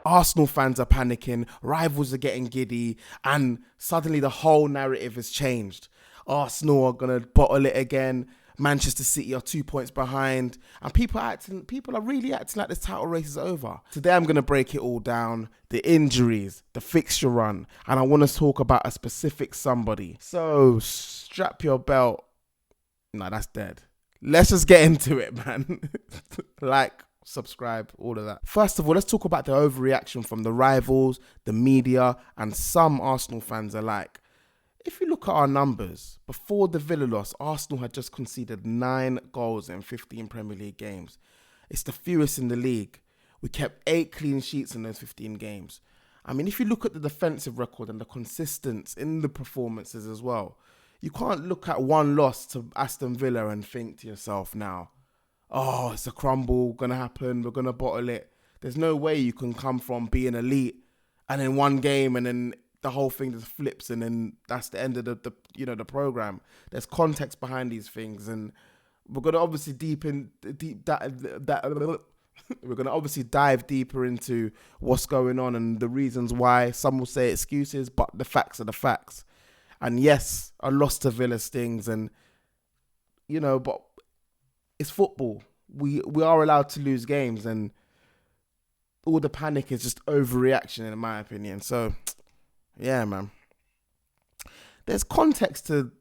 Arsenal fans are panicking, rivals are getting giddy, and suddenly the whole narrative has changed. Arsenal are going to bottle it again. Manchester City are 2 points behind, and people are really acting like this title race is over. Today I'm going to break it all down, the injuries, the fixture run, and I want to talk about a specific somebody. So strap your belt. No, that's dead. Let's just get into it, man. Like, subscribe, all of that. First of all, let's talk about the overreaction from the rivals, the media, and some Arsenal fans alike. If you look at our numbers, before the Villa loss, Arsenal had just conceded 9 goals in 15 Premier League games. It's the fewest in the league. We kept 8 clean sheets in those 15 games. I mean, if you look at the defensive record and the consistency in the performances as well, you can't look at one loss to Aston Villa and think to yourself now, oh, it's a crumble going to happen, we're going to bottle it. There's no way you can come from being elite and in one game and then the whole thing just flips and then that's the end of the program. There's context behind these things, and we're going to obviously we're going to obviously dive deeper into what's going on and the reasons why. Some will say excuses, but the facts are the facts. And yes, a loss to Villa stings, and but it's football. We are allowed to lose games, and all the panic is just overreaction, in my opinion. So, yeah, man. There's context to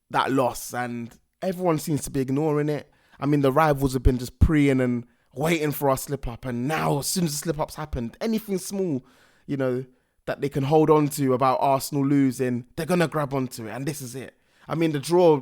that loss, and everyone seems to be ignoring it. I mean, the rivals have been just preying and waiting for our slip-up, and now, as soon as the slip-up's happened, anything small, that they can hold on to about Arsenal losing, they're going to grab onto it, and this is it. I mean, the draw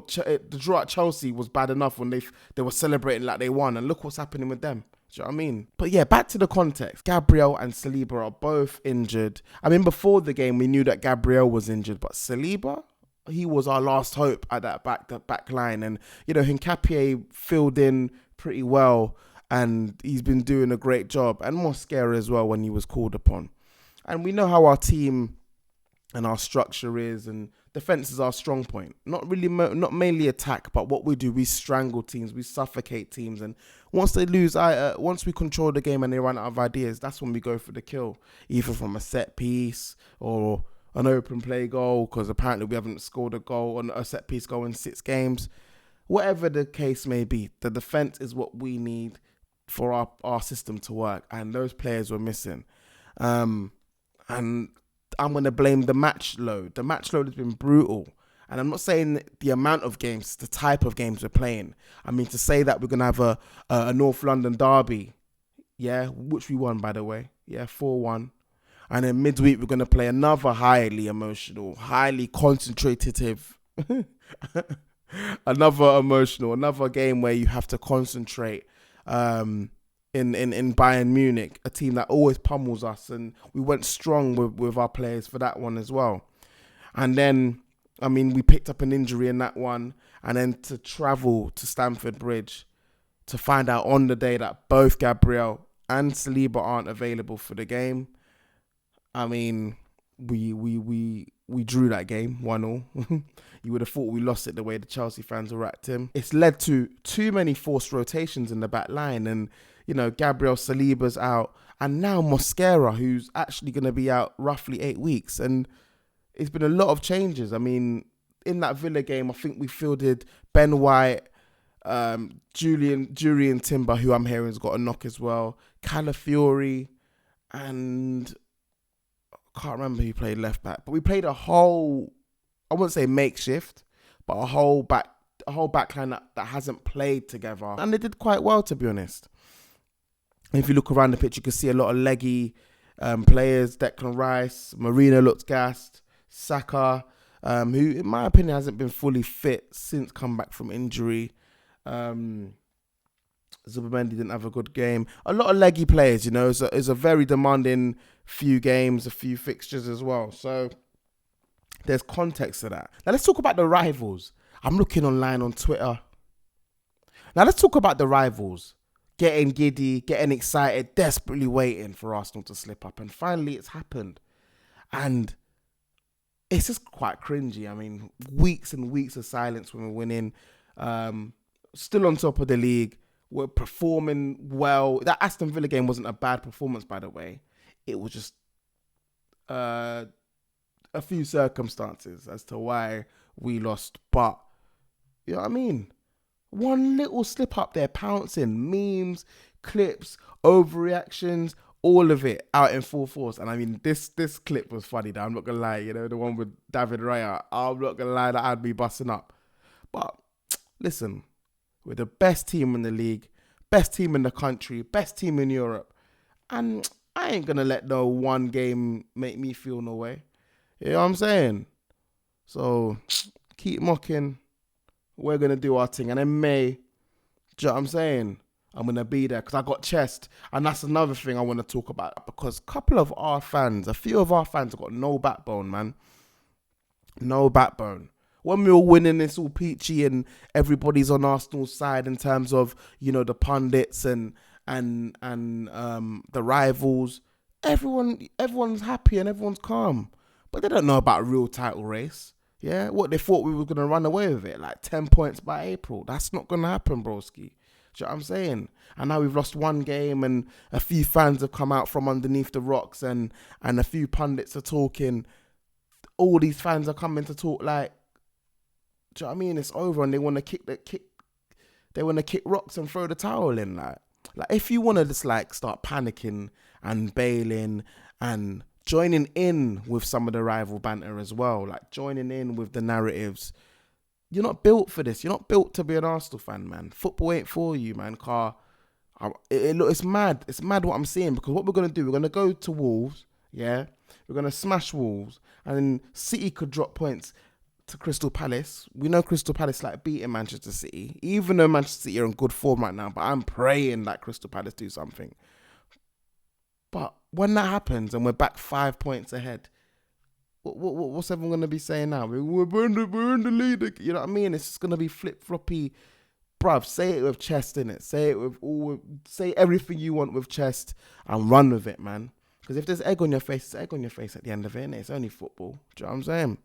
at Chelsea was bad enough when they were celebrating like they won, and look what's happening with them. Do you know what I mean? But yeah, back to the context. Gabriel and Saliba are both injured. I mean, before the game, we knew that Gabriel was injured, but Saliba, he was our last hope at that back line. And, Hincapié filled in pretty well, and he's been doing a great job. And Mosquera as well when he was called upon. And we know how our team and our structure is, and defense is our strong point. Not mainly attack, but what we do, we strangle teams, we suffocate teams, and once they lose, once we control the game and they run out of ideas, that's when we go for the kill, either from a set piece or an open play goal, because apparently we haven't scored a goal on a set piece goal in 6 games. Whatever the case may be, the defense is what we need for our system to work, and those players were missing. And I'm going to blame the match load. The match load has been brutal. And I'm not saying the amount of games, the type of games we're playing. I mean, to say that we're going to have a North London derby, yeah, which we won, by the way. Yeah, 4-1. And then midweek, we're going to play another highly emotional, highly concentrative, another game where you have to concentrate, in Bayern Munich, a team that always pummels us, and we went strong with our players for that one as well. And then, I mean, we picked up an injury in that one, and then to travel to Stamford Bridge to find out on the day that both Gabriel and Saliba aren't available for the game. I mean, we drew that game 1-0. You would have thought we lost it the way the Chelsea fans were acting. It's led to too many forced rotations in the back line, and Gabriel Saliba's out, and now Mosquera, who's actually going to be out roughly 8 weeks. And it's been a lot of changes. I mean, in that Villa game, I think we fielded Ben White, Julian Timber, who I'm hearing has got a knock as well, Calafiori, and I can't remember who played left back. But we played a whole, I wouldn't say makeshift, but a whole back line that hasn't played together. And they did quite well, to be honest. And if you look around the pitch, you can see a lot of leggy players. Declan Rice, Marino looks gassed. Saka, who in my opinion hasn't been fully fit since come back from injury. Zubimendi didn't have a good game. A lot of leggy players, it's a very demanding few games, a few fixtures as well. So there's context to that. Now let's talk about the rivals. I'm looking online on Twitter. Now let's talk about the rivals. Getting giddy, getting excited, desperately waiting for Arsenal to slip up. And finally it's happened. And it's just quite cringy. I mean, weeks and weeks of silence when we're winning. Still on top of the league. We're performing well. That Aston Villa game wasn't a bad performance, by the way. it was just a few circumstances as to why we lost. But, you know what I mean? One little slip up there, pouncing, memes, clips, overreactions, all of it out in full force. And I mean, this clip was funny, though. I'm not going to lie. You know, the one with David Raya. I'm not going to lie that I'd be busting up. But listen, we're the best team in the league, best team in the country, best team in Europe. And I ain't going to let no one game make me feel no way. You know what I'm saying? So keep mocking. We're going to do our thing. And in May, do you know what I'm saying? I'm going to be there because I got chest. And that's another thing I want to talk about. Because a few of our fans have got no backbone, man. No backbone. When we were winning, it's all peachy and everybody's on Arsenal's side in terms of, you know, the pundits and the rivals. Everyone's happy and everyone's calm. But they don't know about a real title race. Yeah, what they thought we were going to run away with it, like 10 points by April. That's not going to happen, broski. Do you know what I'm saying? And now we've lost one game and a few fans have come out from underneath the rocks and a few pundits are talking. All these fans are coming to talk like, do you know what I mean? It's over and they want to they want to kick rocks and throw the towel in. Like if you want to just like start panicking and bailing and joining in with some of the rival banter as well, like joining in with the narratives. You're not built for this. You're not built to be an Arsenal fan, man. Football ain't for you, man. It's mad. It's mad what I'm seeing because what we're going to do, we're going to go to Wolves, yeah? We're going to smash Wolves and then City could drop points to Crystal Palace. We know Crystal Palace like beating Manchester City, even though Manchester City are in good form right now, but I'm praying that Crystal Palace do something. But when that happens and we're back 5 points ahead, what's everyone going to be saying now? We're in the lead. You know what I mean? It's just going to be flip-floppy. Bruv, say it with chest in it. Say everything you want with chest and run with it, man. Because if there's egg on your face, it's egg on your face at the end of it, innit? It's only football. Do you know what I'm saying?